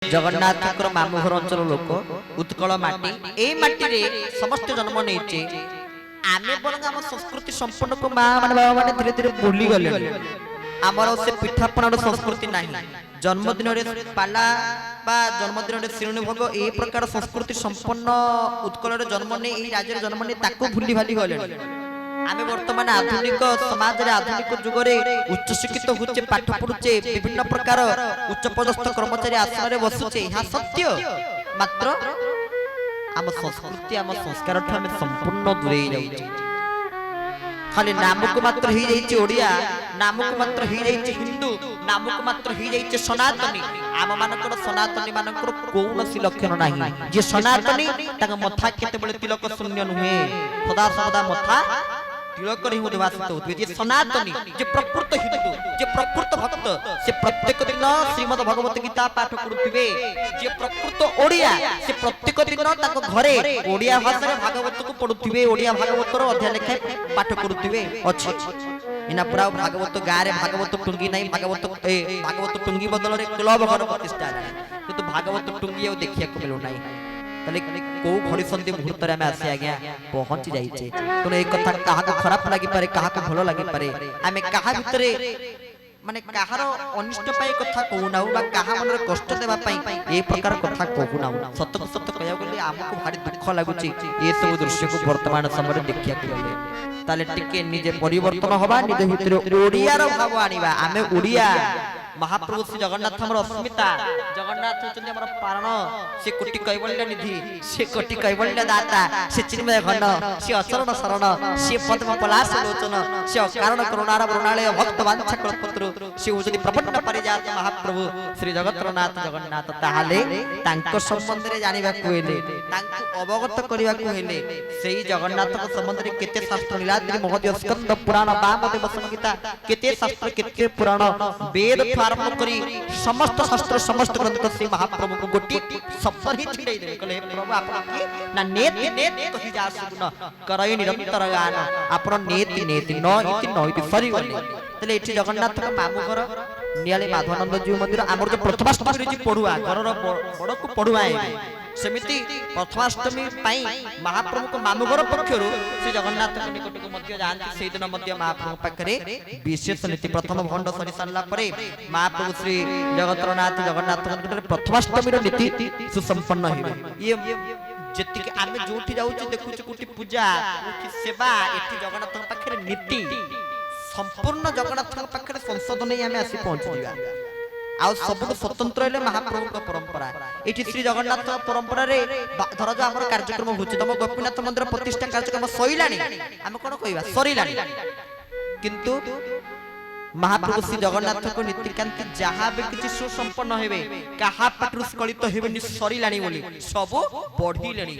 जगन्नाथ मामू घर अंचल लोक उत्कल माटी ए माटी रे समस्त जन्म नेचे आमे बरंग आम संस्कृति संपूर्ण को मां माने बाबा माने धीरे धीरे भूली गले आमर से पिठापणार संस्कृति नाही जन्मदिन रे पाला बा जन्मदिन रे श्रीणी भोग ए प्रकार संस्कृति संपन्न उत्कल रे जन्म ने ए राज्य रे जन्म ने ताको भूली भाली गले आमे वर्तमान आधुनिक समाज रे आधुनिक जुग रे उच्च शिक्षित होचे पाठ पढुचे विभिन्न प्रकार उच्च पदस्थ कर्मचारी आसन रे बसुचे यह सत्य मात्र आम संस्कृति आम संस्कार ठा में संपूर्ण दूरे जाउचे खाली नाम को मात्र ही जाइचे ओडिया नाम को मात्र ही जाइचे हिंदू नाम को मात्र ही जाइचे सनातनी आम मानकर सनातनी मानकर कोनसी लक्षण नाही जे सनातनी ताक मथा केते बळे तिलक शून्य नुहे सदा सदा मथा तिलक रे उद्भासित होते जे सनातनी जे प्रकृत हिंदू जे प्रकृत भक्त से प्रत्येक दिन श्रीमद् भगवत गीता पाठ करूथिबे जे प्रकृत ओडिया से प्रत्येक दिन ताक घरे ओडिया भाषा रे भागवत को पढुथिबे ओडिया भागवत रो अध्याय लेखा पाठ करूथिबे अछि इना पूरा भागवत गारे भागवत टुंगी नाही भागवत टुंगी बदल रे क्लब घर प्रतिष्ठा किंतु भागवत टुंगी आ देखिया को मिलो नाही तले को घड़ी संधि मुहूर्त रे हम आसी आज्ञा पहुंच जाइछे तो एक कथा कहा को खराब लागि पारे कहा को भलो लागि पारे आमे कहा भितरे माने कहारो अनिष्ट पाई कथा कहूनाउ बा कहा मन रे कष्ट देबा पाई ए प्रकार कथा कहूनाउ सत्य सत्य कहया गेले हमको भारी दुख लागुची ए सब दृश्य को वर्तमान समय रे देखिया के गेले ताले टिके निजे परिवर्तन होबा निजे भितरे ओडिया रो भाव आनिबा आमे ओडिया महाप्रभु श्री जगन्नाथ हमर अस्मिता जगन्नाथ होचंदी हमर पारण से कोटि कैवल्य निधि से कोटि कैवल्य दाता से चिन्मय घन से अचरण शरण से पद्म पलाश लोचन से कारण करुणार वरुणालय भक्त वांछा कल्पतरु से होचंदी प्रपन्न परिजात महाप्रभु श्री जगत्रनाथ जगन्नाथ ताहाले तांको संबंध रे जानिबा को हेले तांको अवगत करिबा को हेले सेही जगन्नाथ को संबंध रे केते शास्त्र लीलाद्रि महोदय स्कंद पुराण वामदेव संगीता केते शास्त्र केते पुराण वेद आरंभ करी समस्त शास्त्र समस्त ग्रंथ से महाप्रभु को गोटी शब्द ही छिड़ाई दे कहले प्रभु आपन के ना नेति नेति कहि जा सुन करई निरंतर गान आपन नेति नेति न इति सरी गले तले एठी जगन्नाथ का मामू घर नियाले माधवानंद जी मंदिर हमर जो प्रथमाष्टमी जी पढुआ घर रो बड़ को पढुआ है सेमिति प्रथमाष्टमी पाई महाप्रभु को मामू घर पक्षरु श्री जगन्नाथ के निकट को मध्य जानती से दिन मध्य महाप्रभु पाखरे विशेष नीति प्रथम भंड सरी सारला परे महाप्रभु श्री जगत्रनाथ जगन्नाथ के प्रथमाष्टमी रो नीति सुसंपन्न हेबे ये जति के आमे जोठी जाउची देखुची कोठी पूजा कोठी सेवा एठी जगन्नाथ पाखरे नीति संपूर्ण जगन्नाथ पाखरे संशोधन ही आमे आसी पहुंची दिया आ सब स्वतंत्र हेले महाप्रभु का परंपरा एठी श्री जगन्नाथ परंपरा रे धर जो हमर कार्यक्रम होछि तम गोपीनाथ मंदिर प्रतिष्ठा कार्यक्रम सइलानी हम कोन कहिबा सरिलानी किंतु महाप्रभु श्री जगन्नाथ को नीतिकांति जहां भी किछि सुसंपन्न हेबे कहा पटरु स्खलित हेबे नि सरिलानी बोली सब बढ़िलेनी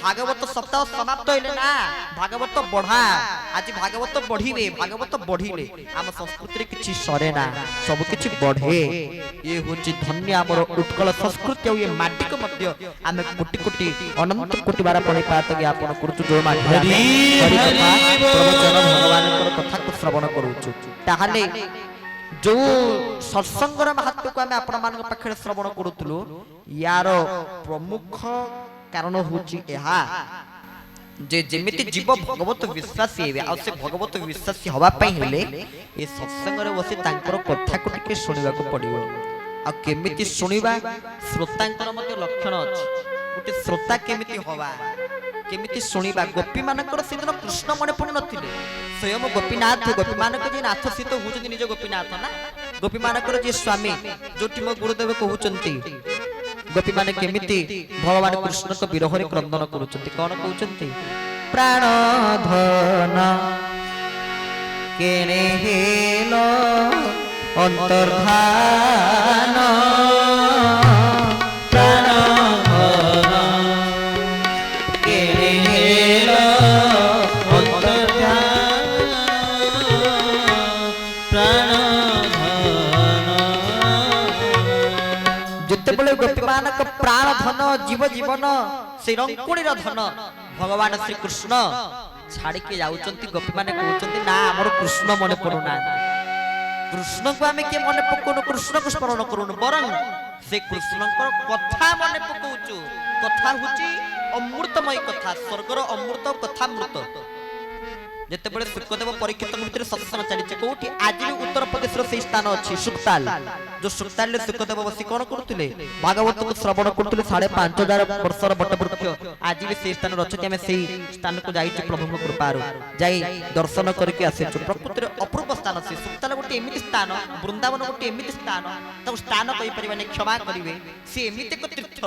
भागवत सप्ताह समाप्त होइले ना भागवत बढ़ा आज भागवत बढ़िबे भागवत बढ़िले आम संस्कृति रे किछि सरे ना सब किछि बढ़े ये होछि धन्य हमर उत्कल संस्कृति और ये माटी को मध्य आमे कोटि कोटि अनंत कोटि बार पढि पात ज्ञापन करछु जो माटी हरि प्रवचन भगवान कर कथा को श्रवण करूछु ताहाले जो सत्संगर महत्व को आमे आपण मान पाखरे श्रवण करूतलु यार प्रमुख कारण होची एहा जे जेमिति जीव भगवत विश्वासी हेबे आ से भगवत विश्वासी हवा पई हेले ए सत्संग रे बसी तांकर कथा को टिके सुनिबा को पडिबो आ केमिति सुनिबा श्रोतांकर मते लक्षण अछि गुटे श्रोता केमिति हवा केमिति सुनिबा गोपी मानकर सेदिन कृष्ण मने पड़ नथिले स्वयं गोपीनाथ गोपी मानक जे नाथ सीत होउचंती निज गोपीनाथ ना गोपी मानकर जे स्वामी जोटी मो गुरुदेव कहउचंती गोपी माने केमिति भगवान कृष्ण को विरह रे क्रंदन करूचंती कोन कहउचंती प्राण धन केने हेलो अंतर्धान प्राण धन केने हेलो अंतर्धान प्राण गोपीमान प्राण धन जीव जीवन से रंकुणी धन भगवान श्री कृष्ण छाड़ी के जाउचंती गोपी माने कहउचंती ना हमर कृष्ण मने पडुना कृष्ण को आमे के मन पकोन कृष्ण को स्मरण करूनु बरं से कृष्णकर कथा मन पकाउछु कथा हुची अमृतमय कथा स्वर्गर अमृत कथा मृत जेतेबेले सुखदेव परीक्षित भितर सत्संग चली कोठी आज भी उत्तर प्रदेश रो से स्थान अछि सुक्ताल जो सुक्ताल ले सुखदेव बसी कोन करथुले भागवत को श्रवण करथुले 5500 वर्षर बट वृक्ष आज भी से स्थान रचति हमें से स्थान को जाई प्रभु कृपारु जाई दर्शन करके आसे प्रकृति अपूर्व स्थान से सुक्ताल गोटे एमिति स्थान वृंदावन गोटे एमिति स्थान तो स्थान कहि परिबाने क्षमा करिवे से एमिति को तीर्थ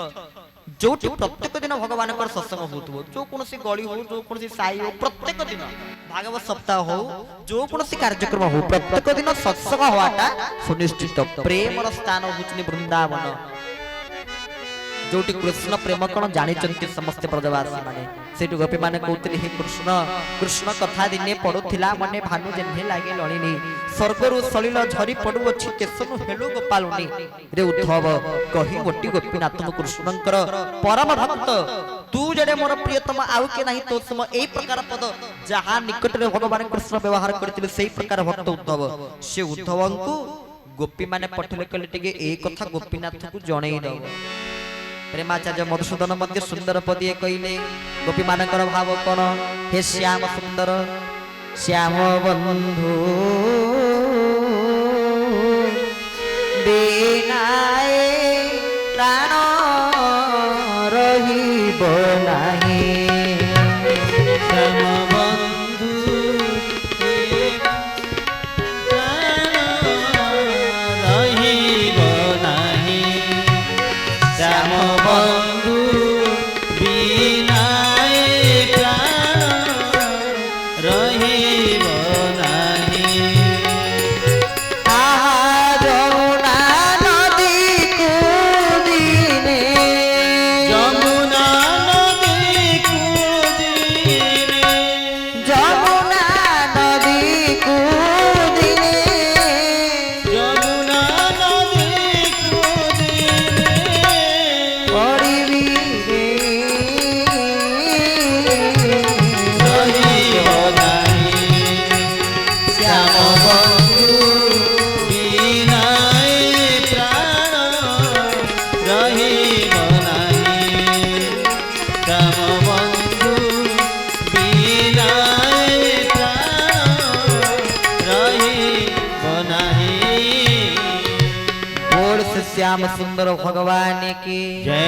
जोटी प्रत्येक दिन भगवान को सत्संग होतबो जो कोनसी गली हो जो कोनसी साई हो प्रत्येक दिन भागवत सप्ताह हो जो कोनसी कार्यक्रम हो प्रत्येक दिन सत्संग होवाटा सुनिश्चित प्रेम स्थान होचनी वृंदावन जोटी कृष्ण प्रेम कोन जानि चंती समस्त ब्रजवासी माने सेटु गोपी माने कहउतली हे कृष्ण कृष्ण कथा दिने पडुथिला मने भानु जेन्हे लागे लणिनी स्वर्गरु सलिल झरी पडु अछि केसनु हेलु गोपालुनी रे उद्धव कहि गोटी गोपीनाथ कृष्णंकर परम भक्त तू जडे मोर प्रियतम आउ के नाही तो सम एई प्रकार पद जहा निकट रे भगवान कृष्ण व्यवहार करथिले सेई प्रकार भक्त उद्धव से उद्धवंकु गोपी माने पठले कले टिके एई कथा गोपीनाथ को जणेई दो प्रेमाचार्य मधुसूदन मध्य सुंदर पदिए कहले गोपी मानकर भाव कोन हे श्याम सुंदर श्याम बंधु बिनाए प्राण रहिब नाही श्याम बंधु रहिब नाही श्याम बंधु बिनाए प्राण रहिब नाही जमुना नदी कूदिने यमुना नदी कूदिने जमुना नदी कूदिने यमुना नदी कूदिने पड़िबी रे रहिब नाही श्याम बंधु बिनाए प्राण रहिब नाही श्याम बंधु बिनाए प्राण रहिब नाही बोल से श्याम सुंदर भगवान की जय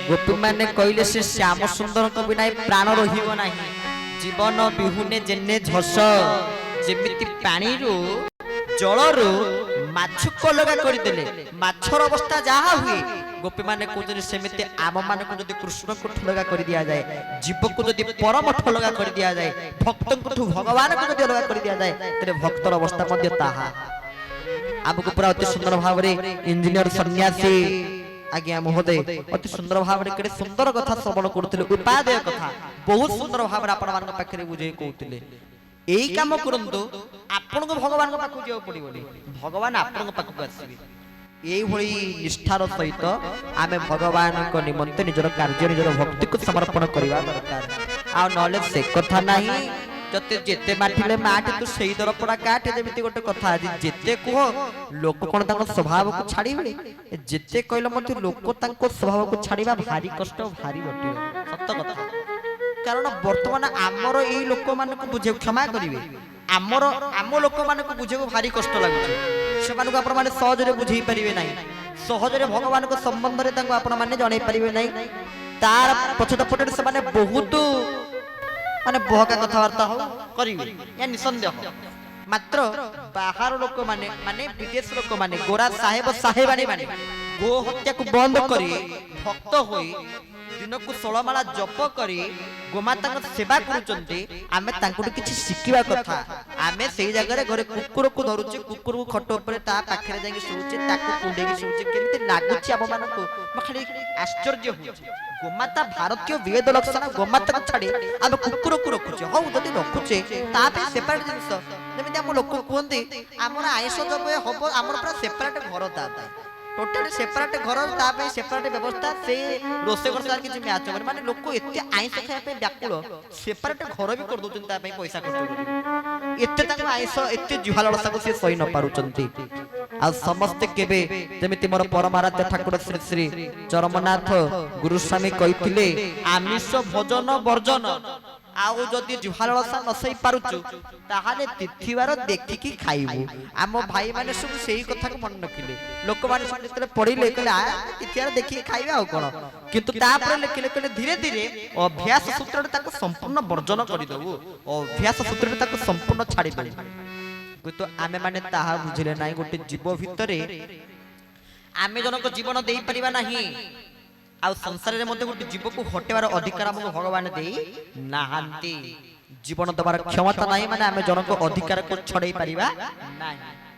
गोपी माने कहले से श्याम सुंदर को बिना प्राण रहिबो नाही जीवन बिहुने जेने झस जेमिति पानी रो जल रो माछ को लगा कर देले माछर अवस्था जहा हुए गोपी माने कहते सेमिति आम मान को जदि कृष्ण को ठलगा कर दिया जाए जीव को जदि परम ठलगा कर दिया जाए भक्त को भगवान को जदि अलगा कर दिया जाए तेरे भक्तर अवस्था मध्य ताहा आमको पूरा अति सुंदर भाव रे इंजीनियर सन्यासी आज्ञा महोदय अति सुंदर भाव रे केडे सुंदर कथा श्रवण करथिले उपादेय कथा बहुत सुंदर भाव रे आपण मान पाखरे बुझे कहथिले एई काम करंतु आपण को भगवान को पाखु जेउ पड़िबोनी भगवान आपण को पाखु आसीबे एई भली निष्ठार सहित आमे भगवान को निमंते निजर कार्य निजर भक्ति को समर्पण करिवा दरकार आ नॉलेज से कथा नाही जते जेते माठिले माठ तू सेई दर पड़ा काट जेमिति गोटे कथा आज जेते कह लोक कोन ताको स्वभाव को छाड़ीबे जेते कहले मते लोक ताको स्वभाव को छाड़ीबा भारी कष्ट भारी बटे सत्य कथा कारण वर्तमान आमर एई लोक मान को बुझे क्षमा करिवे आमर आम लोक मान को बुझे भारी कष्ट लागुचे से मान को आपण माने सहज रे बुझी परिबे नाही सहज रे भगवान को संबंध रे ताको आपण माने जणै परिबे नाही तार पछत पटे से माने बहुत माने बहका कथबार्ता हो करिवे या निसंदेह मात्र बाहर लोक माने माने विदेश लोक माने गोरा साहेब साहेबानी माने गो हत्या को बंद करी भक्त होई दिन को 16 माला जप करी गोमाता को सेवा करूचंती आमे तांको किछि शिकिबा कथा आमे सेई जगह रे घरे कुकुर को धरुचे कुकुर को खट ऊपर ता पाखरे जाई सुउचे ताको कुंडे की सुउचे केमिते लागुची आप मान को म खाली आश्चर्य होउचे गोमाता भारतीय वेद लक्षण गोमाता को छाड़ी आमे कुकुर को रखुचे हौ जदी रखुचे ता पे सेपरेट जिंस जेमिते हम लोक कहंती हमर आयस जब हबो हमर पूरा सेपरेट घर ता ଟୋଟାଲି ସେପାରେଟ ଘର ତା ପାଇଁ ସେପାରେଟ ବ୍ୟବସ୍ଥା ସେ ରୋଷେଇ ଘର ସାର୍ କିଛି ମ୍ୟାଚ୍ ହବନି ମାନେ ଲୋକ ଏତେ ଆଇଁଷ ଖାଇବା ପାଇଁ ବ୍ୟାକୁଳ ସେପାରେଟ ଘର ବି କରିଦଉଛନ୍ତି ତା ପାଇଁ ପଇସା ଖର୍ଚ୍ଚ କରି ଏତେ ତାଙ୍କ ଆଇଁଷ ଏତେ ଜୁହା ଲଳସାକୁ ସେ ସହି ନ ପାରୁଛନ୍ତି ଆଉ ସମସ୍ତେ କେବେ ଯେମିତି ମୋର ପରମାରାଧ୍ୟ ଠାକୁର ଶ୍ରୀ ଶ୍ରୀ ଚରମନାଥ ଗୁରୁସ୍ୱାମୀ କହିଥିଲେ ଆମିଷ ଭୋଜନ ବର୍ଜନ ଆଉ ଯଦି ଜୁହା ଲଳସା ନ ସହି ପାରୁଛୁ ତାହେଲେ ତିଥିବାର ଦେଖିକି ଖାଇବୁ ଆମ ଭାଇମାନେ ସବୁ ସେଇ କଥାକୁ ମନେ ରଖିଲେ ଲୋକମାନେ ସବୁ ଯେତେବେଳେ ପଢିଲେ କହିଲେ ତିଥିବାର ଦେଖିକି ଖାଇବା ଆଉ କଣ କିନ୍ତୁ ତାପରେ ଲେଖିଲେ କହିଲେ ଧୀରେ ଧୀରେ ଅଭ୍ୟାସ ସୂତ୍ରରେ ତାକୁ ସମ୍ପୂର୍ଣ୍ଣ ବର୍ଜନ କରିଦବୁ ଅଭ୍ୟାସ ସୂତ୍ରରେ ତାକୁ ସମ୍ପୂର୍ଣ୍ଣ ଛାଡ଼ିଦେବୁ କିନ୍ତୁ ଆମେ ମାନେ ତାହା ବୁଝିଲେ ନାହିଁ ଗୋଟେ ଜୀବ ଭିତରେ ଆମେ ଜଣଙ୍କ ଜୀବନ ଦେଇପାରିବା ନାହିଁ ଆଉ ସଂସାରରେ ମଧ୍ୟ ଗୋଟେ ଜୀବକୁ ହଟେଇବାର ଅଧିକାର ଆମକୁ ଭଗବାନ ଦେଇ ନାହାନ୍ତି ଜୀବନ ଦେବାର କ୍ଷମତା ନାହିଁ ମାନେ ଆମେ ଜଣଙ୍କ ଅଧିକାରକୁ ଛଡେଇ ପାରିବା ନାହିଁ